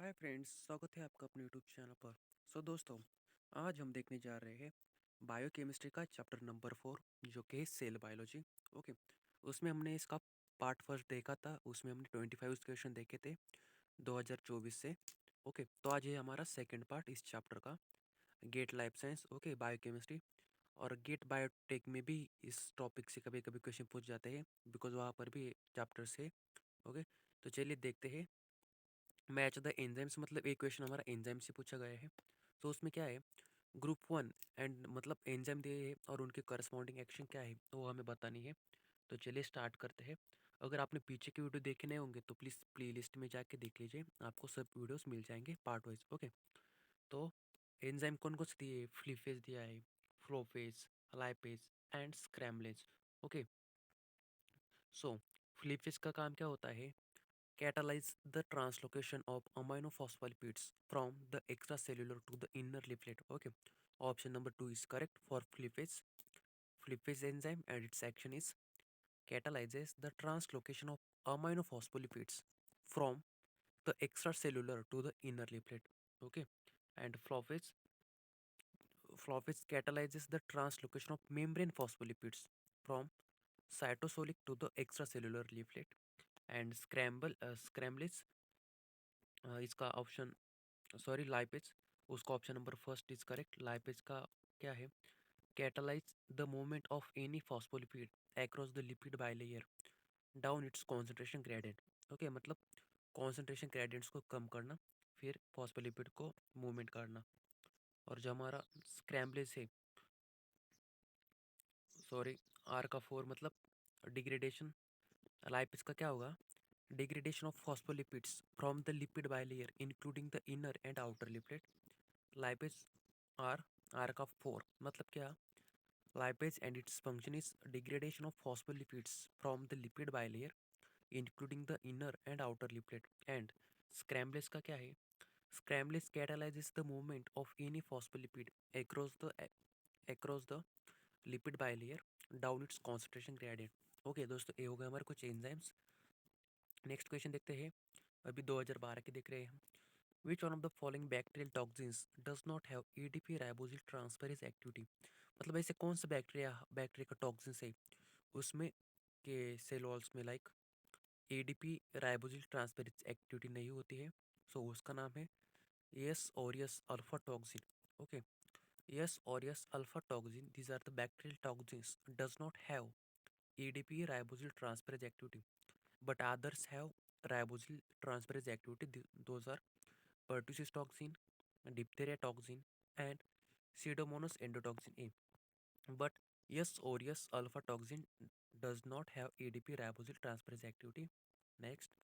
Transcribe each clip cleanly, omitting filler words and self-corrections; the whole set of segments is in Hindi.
हाय फ्रेंड्स, स्वागत है आपका अपने यूट्यूब चैनल पर। दोस्तों, आज हम देखने जा रहे हैं बायोकेमिस्ट्री का चैप्टर नंबर 4, जो कि है सेल बायोलॉजी। ओके, उसमें हमने इसका पार्ट फर्स्ट देखा था। उसमें हमने 25 क्वेश्चन देखे थे 2024 से। ओके, तो आज ये हमारा सेकंड पार्ट इस चैप्टर का, GATE life science, okay, biochemistry. और गेट बायोटेक में भी इस टॉपिक से कभी कभी क्वेश्चन पूछ जाते हैं, बिकॉज वहाँ पर भी चैप्टर्स है। ओके, तो चलिए देखते हैं। मैच द एंजाइम्स, मतलब एक क्वेश्चन हमारा एंजाइम से पूछा गया है। तो उसमें क्या है, ग्रुप वन एंड मतलब एंजाइम दिए है और उनके करस्पॉन्डिंग एक्शन क्या है वो हमें बतानी है। तो चलिए स्टार्ट करते हैं। अगर आपने पीछे के वीडियो देखे नहीं होंगे तो प्लीज़ प्ले लिस्ट में जाके देख लीजिए, आपको सब वीडियोस मिल जाएंगे पार्ट वाइज। ओके, तो एंजाइम कौन कौन से दिए, फ्लीफेज दिया है, फ्लोफेज, लाइपेज एंड स्क्रैम्बलेज। ओके, सो फ्लीफेज का काम क्या होता है, catalyze the translocation of aminophospholipids from the extracellular to the inner leaflet. Okay, option number 2 is correct for flippase. Flippase enzyme and its action is catalyzes the translocation of aminophospholipids from the extracellular to the inner leaflet. Okay, and flophase catalyzes the translocation of membrane phospholipids from cytosolic to the extracellular leaflet. And scramblage, इसका ऑप्शन, सॉरी, लाइपेज, उसका option number first is correct. Lipase का क्या है, catalyse the movement of any phospholipid across the lipid bilayer down it's concentration gradient. Okay, मतलब कॉन्सेंट्रेशन ग्रेडियंट्स को कम करना, फिर फॉस्फोलिपिड को मूवमेंट करना। और जो हमारा स्क्रैम्बलेज है, सॉरी, आर का फोर मतलब डिग्रेडेशन। लाइपेज का क्या होगा, degradation of phospholipids from the lipid bilayer including the inner and outer lipid. Lipase R, R का फोर मतलब क्या, lipase and its function is degradation of phospholipids from the lipid bilayer including the inner and outer lipid. And scramblase का क्या है, scramblase catalyzes the movement of any phospholipid across the lipid bilayer down its concentration gradient। Okay दोस्तों, ये हो गए हमारे कुछ एंजाइम्स। नेक्स्ट क्वेश्चन देखते हैं, अभी 2012 के देख रहे हैं हम। Which one of the following bacterial toxins does not have ADP ribosyl transferase activity? मतलब ऐसे कौन सा बैक्टीरिया का टॉक्सिन्स है उसमें के सेल वॉल्स में, like ADP ribosyl transferase activity नहीं होती है। सो उसका नाम है S aureus alpha toxin. Okay, S aureus alpha toxin, these are the bacterial toxins does not have ADP ribosyl transferase activity but others have ribosyl transferase activity. Those are pertussis toxin, diphtheria toxin, and Pseudomonas endotoxin A. But S. aureus alpha toxin does not have ADP ribosyl transferase activity. Next,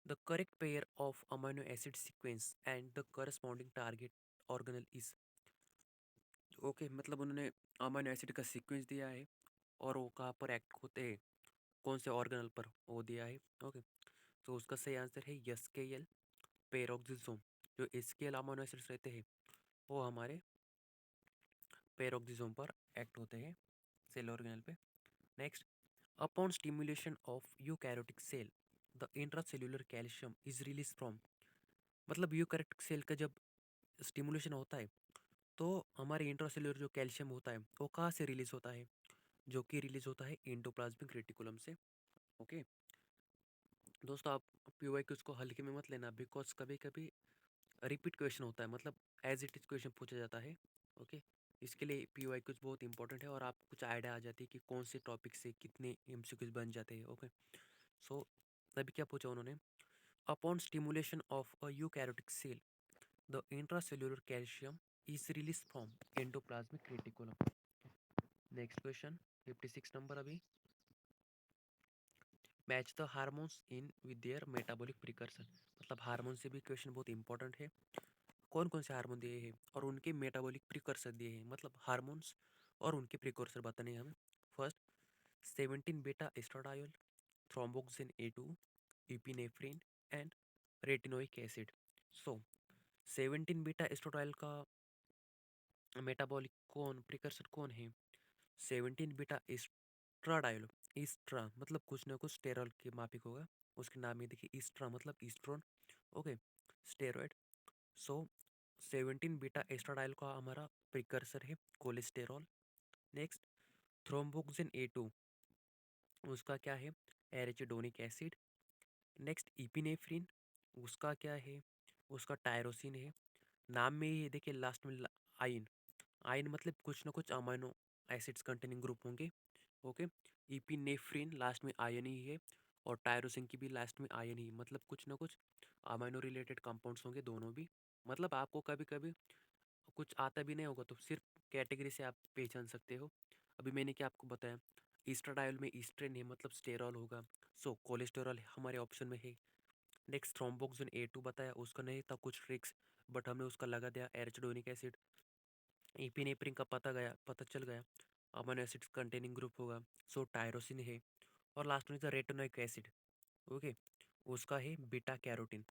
the correct pair of amino acid sequence and the corresponding target organelle is. Okay, मतलब उन्होंने अमीनो एसिड का सीक्वेंस दिया है और वो कहाँ पर एक्ट होते हैं, कौन से ऑर्गेनल पर, वो दिया है। ओके, तो उसका सही आंसर है एस के एल पेरोक्सिसोम। जो S K L amino acids रहते हैं वो हमारे पेरोक्सिसोम पर एक्ट होते हैं, सेल ऑर्गेनल पे। Next, upon stimulation of eukaryotic cell the intracellular calcium is release from. मतलब यूकैरियोटिक सेल का जब स्टिमुलेशन होता है तो हमारे इंट्रासेल्युलर जो कैल्शियम होता है वो कहाँ से रिलीज होता है, जो कि रिलीज होता है एंडोप्लाज्मिक रेटिकुलम से। ओके दोस्तों, आप पीवाईक्यूज को हल्के में मत लेना, बिकॉज कभी कभी रिपीट क्वेश्चन होता है, मतलब एज इट इज क्वेश्चन पूछा जाता है। ओके, इसके लिए पीवाईक्यूज बहुत इंपॉर्टेंट है और आपको कुछ आइडिया आ जाती है कि कौन से टॉपिक से कितने एमसीक्यूज बन जाते हैं। ओके, सो अभी क्या पूछा उन्होंने, upon stimulation of a eukaryotic cell the intracellular calcium is release from endoplasmic reticulum. Next question 56 number, अभी match the hormones in with their metabolic precursor. मतलब हार्मोन से भी क्वेश्चन बहुत इंपॉर्टेंट है, कौन कौन से हार्मोन दिए हैं और उनके मेटाबॉलिक प्रिकर्सर दिए हैं, मतलब हार्मोन्स और उनके प्रिकर्सर बताने हैं हमें। First, 17 beta estradiol, thromboxane A2, epinephrine and retinoic acid. So 17 beta estradiol का मेटाबॉलिक कौन प्रिकर्सर कौन है, 17 बीटा एस्ट्राडायोल, ईस्ट्रा मतलब कुछ ना कुछ स्टेरॉल के मापिक होगा, उसके नाम में देखिए ईस्ट्रा मतलब estrone. Okay, steroid. So 17 beta estradiol का हमारा प्रिकर्सर है कोलेस्टेरॉल। नेक्स्ट थ्रोम्बोक्सिन A2, उसका क्या है, एरिचिडोनिक एसिड। नेक्स्ट इपिनेफ्रिन, उसका क्या है, उसका टायरोसिन है। नाम में ही देखिए लास्ट में आयन, आयन मतलब कुछ ना कुछ अमाइनो एसिड्स कंटेनिंग ग्रुप होंगे। ओके, इपिनेफ्रिन लास्ट में आयन ही है, और टायरोसिन की भी लास्ट में आयन ही, मतलब कुछ ना कुछ अमाइनो रिलेटेड कंपाउंड्स होंगे दोनों भी। मतलब आपको कभी कभी कुछ आता भी नहीं होगा तो सिर्फ कैटेगरी से आप पहचान सकते हो। अभी मैंने क्या आपको बताया, ईस्ट्राडायोल में ईस्ट्रेन है मतलब स्टेरॉल होगा। सो कोलेस्टेरॉल हमारे ऑप्शन में है। नेक्स्ट थ्रोम्बोक्सिन A2 बताया, उसका नहीं था कुछ ट्रिक्स, बट हमने उसका लगा दिया एरिचिडोनिक एसिड। इपिनेफ्रिन का पता चल गया अमाइनो एसिड्स कंटेनिंग ग्रुप होगा। सो टायरोसिन है। और लास्ट में था रेटिनोइक एसिड। ओके, उसका है बीटा कैरोटीन।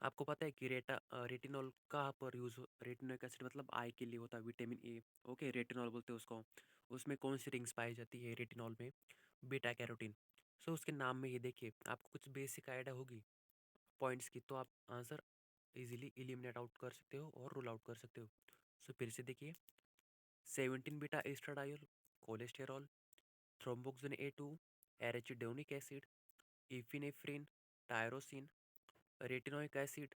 आपको पता है कि रेटिनॉल कहाँ पर यूज़ हो, रेटिनोइक एसिड मतलब आई के लिए होता है, विटामिन ए। ओके, रेटिनॉल बोलते हैं उसको। उसमें कौन सी रिंग्स पाई जाती है रेटिनॉल में, बीटा कैरोटीन। सो उसके नाम में ये देखिए आपको कुछ बेसिक आइडिया होगी पॉइंट्स की, तो आप आंसर इजीली एलिमिनेट आउट कर सकते हो और रूल आउट कर सकते हो। सो फिर से देखिए, 17 beta estradiol, cholesterol, thromboxane A2, arachidonic acid, epinephrine, tyrosine, retinoic acid,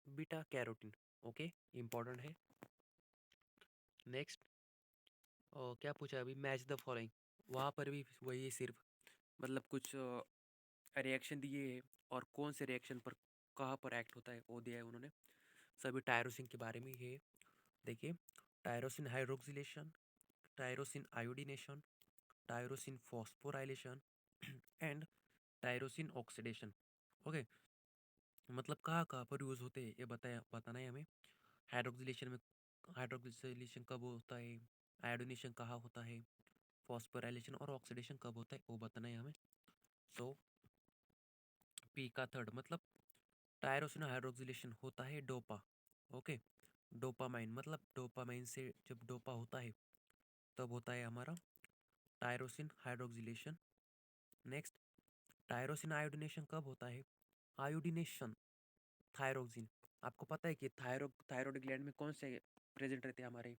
beta carotene. Okay, important है। नेक्स्ट क्या पूछा अभी, मैच द फॉलोइंग। वहाँ पर भी वही है सिर्फ, मतलब कुछ रिएक्शन दिए है और कौन से रिएक्शन पर कहाँ पर एक्ट होता है वो दिया है उन्होंने। सभी टायरोसिन के बारे में ही है। देखिए, tyrosine hydroxylation, tyrosine iodination, tyrosine phosphorylation and tyrosine oxidation. Okay, मतलब कहाँ कहाँ पर यूज़ होते हैं ये बताना है हमें। हाइड्रोक्सिलेशन में, हाइड्रोक्सिलेशन कब होता है, आयोडीनेशन कहाँ होता है, फॉस्फोराइलेशन और ऑक्सीडेशन कब होता है वो बताना है हमें। सो पी का थर्ड मतलब टायरोसिन हाइड्रोक्सिलेशन होता है डोपा। ओके, डोपामाइन मतलब डोपामाइन से जब डोपा होता है तब होता है हमारा tyrosine hydroxylation. Next tyrosine iodination कब होता है, आयोडीनेशन थायरोक्सिन। आपको पता है कि थायरॉयड ग्लैंड में कौन से प्रेजेंट रहते हैं हमारे,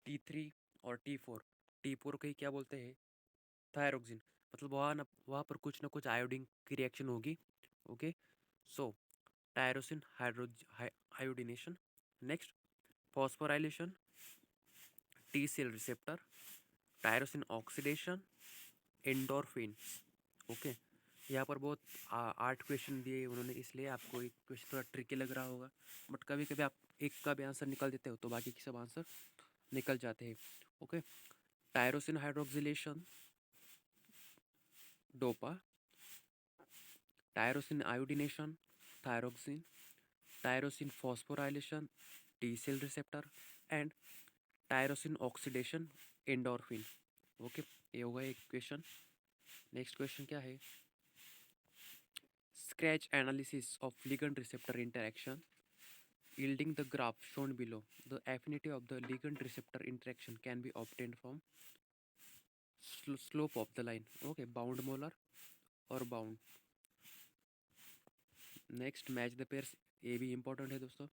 T3 और T4। T4 को ही क्या बोलते हैं, थायरोक्सिन। मतलब वहाँ पर कुछ ना कुछ आयोडीन की रिएक्शन होगी। Okay, so tyrosine iodination. Next phosphorylation, T cell receptor, tyrosine oxidation, endorphin. Okay, यहाँ पर बहुत 8 क्वेश्चन दिए उन्होंने, इसलिए आपको एक क्वेश्चन थोड़ा ट्रिकी लग रहा होगा, बट कभी कभी आप एक का भी आंसर निकल देते हो तो बाकी के सब आंसर निकल जाते हैं। Okay, tyrosine hydroxylation dopa, tyrosine iodination thyroxine, tyrosine phosphorylation T cell receptor and tyrosine oxidation endorphin. Okay, ये होगा एक क्वेश्चन। नेक्स्ट क्वेश्चन क्या है, Scatchard analysis of ligand receptor interaction yielding the graph shown below. The affinity of the ligand receptor interaction can be obtained from slope of the line. Okay, bound molar और bound. Next match the pairs, ये भी इंपॉर्टेंट है दोस्तों,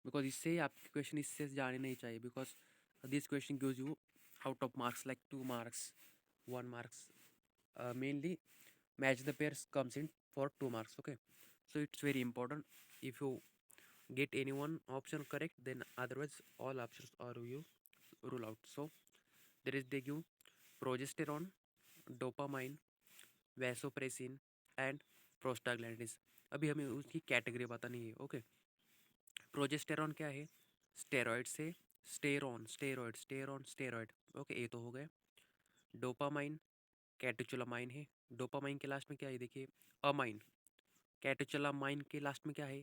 बिकॉज इससे आपके क्वेश्चन इससे जाने नहीं चाहिए, because this question gives you out of marks like 2 marks, 1 marks. Mainly match the pairs comes in for 2 marks. Okay, so it's very important. If you get any one option correct, then otherwise all options are you rule out. So there is they give progesterone, dopamine, vasopressin and prostaglandins. अभी हमें उसकी कैटेगरी बतानी है। ओके, प्रोजेस्टेरॉन क्या है, स्टेरॉइड से, स्टेरॉइड। ओके, ये तो हो गए। डोपामाइन कैटेचुलामाइन है, डोपामाइन के लास्ट में क्या है देखिए, अमाइन। कैटेचुलामाइन के लास्ट में क्या है,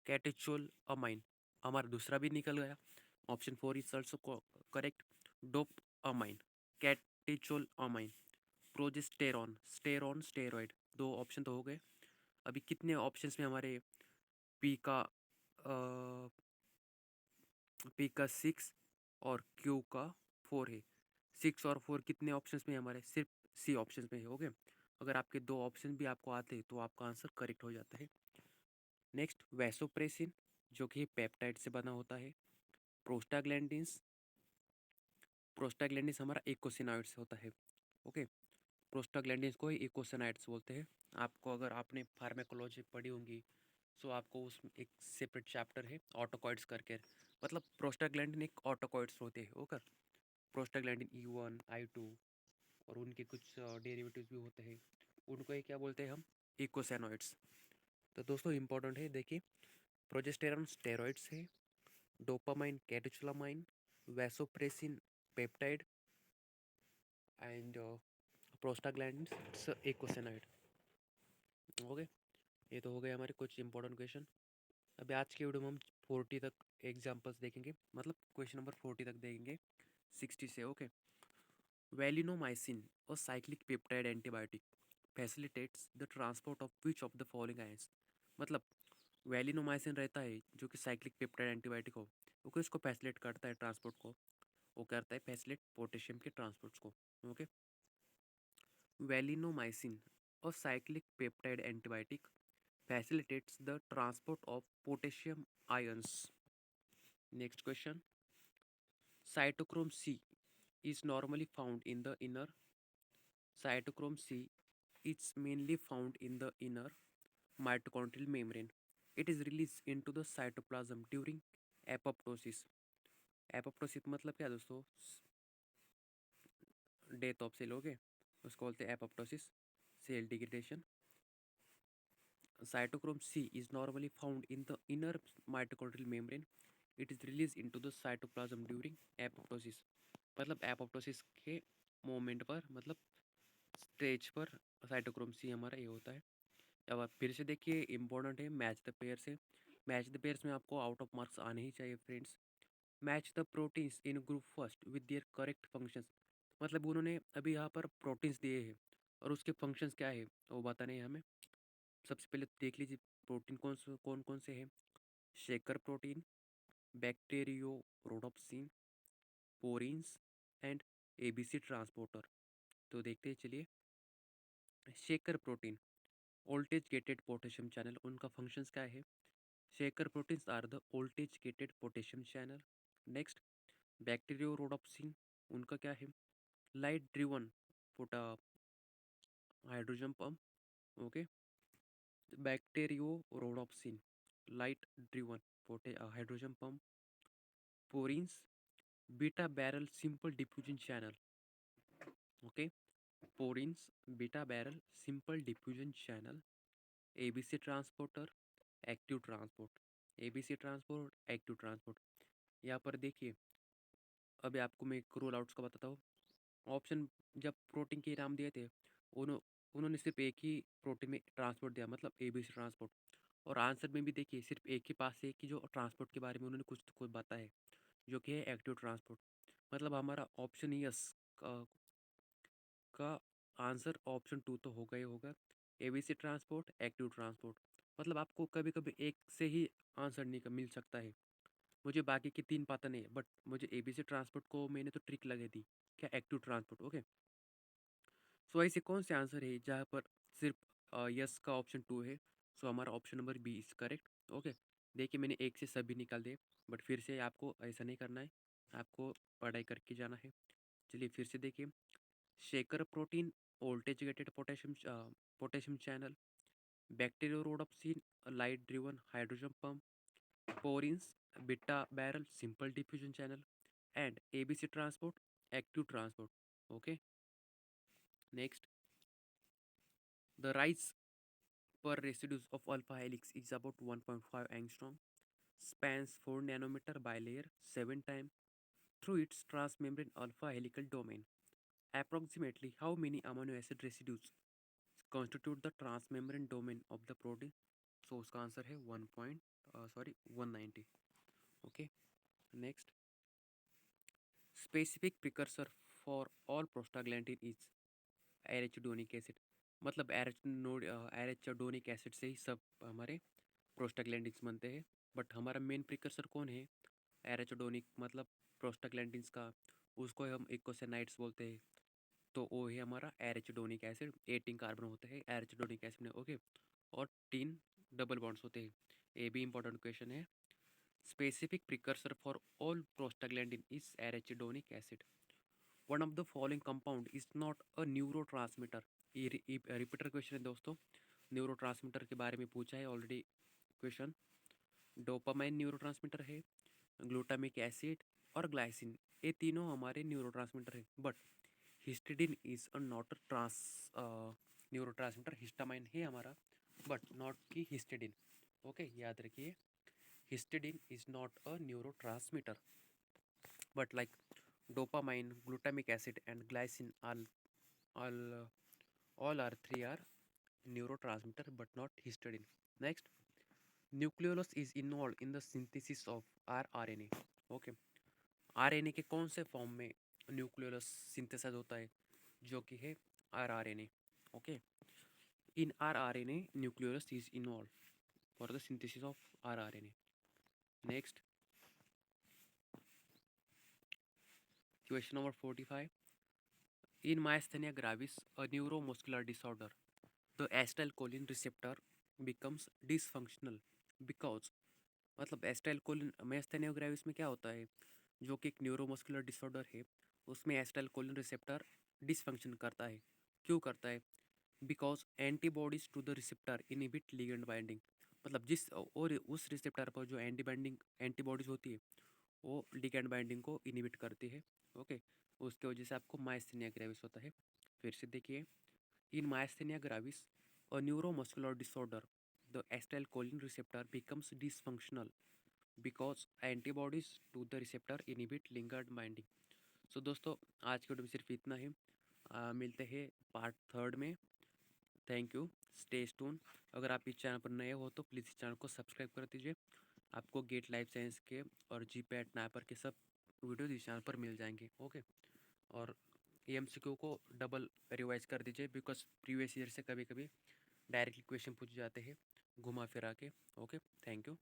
कैटेचोल अमाइन। हमारा दूसरा भी निकल गया, option 4 is also correct, dope amine, catechol amine, progesterone, steroid. 2 option तो हो गए। अभी कितने ऑप्शंस में हमारे पी का पी का 6 और क्यू का 4 है। 6 और 4 कितने ऑप्शंस में हमारे, सिर्फ सी ऑप्शंस में है। ओके, अगर आपके 2 ऑप्शन भी आपको आते हैं तो आपका आंसर करेक्ट हो जाता है। नेक्स्ट वैसोप्रेसिन, जो कि पेप्टाइड से बना होता है। प्रोस्टाग्लैंडिन्स प्रोस्टाग्लैंडिन्स हमारा इकोसिनॉइड से होता है। ओके, प्रोस्टाग्लैंडिन्स को ही इकोसिनॉइड्स बोलते हैं। आपको अगर आपने फार्माकोलॉजी पढ़ी होंगी सो आपको उस एक सेपरेट चैप्टर है ऑटोकॉइड्स करके, मतलब प्रोस्टाग्लैंडिन एक ऑटोकॉइड्स होते हैं। ओके, प्रोस्टाग्लैंडिन E1 I2 और उनके कुछ डेरिवेटिव्स भी होते हैं, उनको ही क्या बोलते हैं हम, इकोसेनॉइड्स। तो दोस्तों इंपॉर्टेंट है, देखिए प्रोजेस्टेरॉन स्टेरॉइड्स है, dopamine catecholamine, vasopressin peptide and prostaglandins eicosanoid. Okay, ये तो हो गए हमारे कुछ इंपॉर्टेंट क्वेश्चन। अभी आज के वीडियो में हम 40 तक एग्जांपल्स देखेंगे, मतलब क्वेश्चन नंबर 40 तक देखेंगे 60 से। ओके, वैलिनोमाइसिन और cyclic peptide antibiotic facilitates the transport of which of the following ions. मतलब वैलिनोमाइसिन रहता है जो कि साइक्लिक पेप्टाइड एंटीबायोटिक हो, वो इसको फैसिलिटेट करता है ट्रांसपोर्ट को, वो करता है फैसिलिटेट पोटेशियम के ट्रांसपोर्ट्स को। ओके, वैलिनोमाइसिन और cyclic peptide antibiotic facilitates the transport of potassium ions. Next question. Cytochrome C is normally found in the inner. Cytochrome C is mainly found in the inner mitochondrial membrane. It is released into the cytoplasm during apoptosis. Apoptosis मतलब क्या दोस्तों, डेथ ऑफ सेल। ओके, उसको बोलते हैं apoptosis, cell degradation. Cytochrome C is normally found in the inner mitochondrial membrane. It is released into the cytoplasm during apoptosis. मतलब एपोप्टोसिस के मोमेंट पर, मतलब स्टेज पर साइटोक्रोम सी हमारा ये होता है। अब आप फिर से देखिए, इंपॉर्टेंट है मैच द पेयर से। मैच द पेयर्स में आपको आउट ऑफ मार्क्स आने ही चाहिए friends. Match the proteins in group first with their correct functions. मतलब उन्होंने अभी यहाँ पर प्रोटीन्स दिए हैं और उसके फंक्शंस क्या है वो बताने हैं हमें। सबसे पहले देख लीजिए प्रोटीन कौन कौन से हैं। Shaker protein, bacterio rhodopsin, porins and ABC transporter. तो देखते हैं चलिए। Shaker protein voltage gated potassium channel, उनका फंक्शंस क्या है। Shaker proteins are the voltage gated potassium channel. Next, bacterio rhodopsin, उनका क्या है, लाइट ड्रिवन पोटा hydrogen pump. Okay, bacterio rhodopsin light driven पोटे hydrogen pump. Porins beta barrel simple diffusion channel. Okay, porins beta barrel simple diffusion channel. ABC transporter active transport, ABC transport active transport. यहाँ पर देखिए, अभी आपको मैं एक रोल आउट्स का बताता हूँ। ऑप्शन जब प्रोटीन के नाम दिए थे, उन्होंने सिर्फ एक ही प्रोटीन में ट्रांसपोर्ट दिया, मतलब एबीसी ट्रांसपोर्ट। और आंसर में भी देखिए सिर्फ एक ही पास है कि जो ट्रांसपोर्ट के बारे में उन्होंने कुछ बताया है, जो कि है एक्टिव ट्रांसपोर्ट। मतलब हमारा ऑप्शन यस का आंसर ऑप्शन 2 तो होगा ही होगा, एबीसी ट्रांसपोर्ट एक्टिव ट्रांसपोर्ट। मतलब आपको कभी कभी एक से ही आंसर नहीं मिल सकता है। मुझे बाकी की 3 पता नहीं है, बट मुझे एबीसी ट्रांसपोर्ट को मैंने तो ट्रिक लगा दी, क्या एक्टिव ट्रांसपोर्ट। ओके, सो ऐसे कौन से आंसर है जहाँ पर सिर्फ यस का ऑप्शन 2 है। सो हमारा option number B is correct. Okay, देखिए मैंने एक से सभी निकाल दिए, बट फिर से आपको ऐसा नहीं करना है, आपको पढ़ाई करके जाना है। चलिए फिर से देखिए। Shaker protein voltage gated potassium channel, bacteriorhodopsin light driven hydrogen pump, porins beta barrel simple diffusion channel and ABC transport active transport. Okay, next, the rise per residues of alpha helix is about 1.5 angstrom, spans 4 nanometer by layer 7 times through its transmembrane alpha helical domain. Approximately how many amino acid residues constitute the transmembrane domain of the protein? So उसका आंसर है 190. Okay, next, specific precursor for all prostaglandin is arachidonic acid. मतलब एरेचिडोनिक एसिड से ही सब हमारे प्रोस्टाग्लैंडिन्स बनते हैं। बट हमारा मेन प्रिकर्सर कौन है एरेचिडोनिक, मतलब प्रोस्टाग्लैंडिन्स का, उसको हम इकोसेनाइड्स बोलते हैं। तो वो है हमारा एरेचिडोनिक एसिड। 18 कार्बन होते हैं एरेचिडोनिक एसिड में। ओके, और 3 डबल बॉन्ड्स होते हैं। ये भी इंपॉर्टेंट क्वेश्चन है। Specific precursor for all prostaglandin is arachidonic acid. One of the following compound is not a neurotransmitter. ये रिपीटर क्वेश्चन है दोस्तों, न्यूरोट्रांसमीटर के बारे में पूछा है ऑलरेडी क्वेश्चन। डोपामाइन न्यूरोट्रांसमीटर है, ग्लूटामिक एसिड और ग्लाइसिन, ये तीनों हमारे न्यूरोट्रांसमीटर है। But histidine is a not trans neurotransmitter, histamine है हमारा बट नॉट की हिस्टिडिन। ओके, याद रखिए, histidine is not a neurotransmitter but like dopamine, glutamic acid and glycine all all are three are neurotransmitter but not histidine. Next, nucleolus is involved in the synthesis of rRNA. Okay, RNA के कौन से फॉर्म में न्यूक्लियोलस सिंथेसाइज होता है, जो कि है rRNA. Okay, in rRNA nucleolus is involve for the synthesis of rRNA. Next, question number 45, in myasthenia gravis, a neuromuscular disorder, the acetylcholine receptor becomes dysfunctional because, मतलब एस्टाइलकोलिन माइस्थेनिया ग्रेविस में क्या होता है, जो कि एक न्यूरोमस्कुलर डिसऑर्डर है, उसमें एस्टाइलकोलिन रिसेप्टर डिसफंक्शन करता है। क्यों करता है? Because antibodies to the receptor inhibit ligand binding, मतलब जिस और उस रिसेप्टर पर जो एंटीबॉडीज होती है वो लिगेंड बाइंडिंग को इनहिबिट करती है। ओके, उसके वजह से आपको माइस्थेनिया ग्रेविस होता है। फिर से देखिए, in myasthenia gravis a neuromuscular disorder, the acetylcholine receptor becomes dysfunctional because antibodies to the receptor inhibit ligand binding. सो दोस्तों, आज के वीडियो में सिर्फ इतना ही। मिलते हैं पार्ट थर्ड में। Thank you, stay tune. अगर आप इस चैनल पर नए हो तो प्लीज़ इस चैनल को सब्सक्राइब कर दीजिए। आपको गेट लाइफ साइंस के और जीपैट नाइपर के सब वीडियोज इस चैनल पर मिल जाएंगे। ओके, और एमसीक्यू को डबल रिवाइज कर दीजिए, बिकॉज प्रीवियस ईयर से कभी कभी डायरेक्टली क्वेश्चन पूछ जाते हैं घुमा फिरा के। Okay, thank you.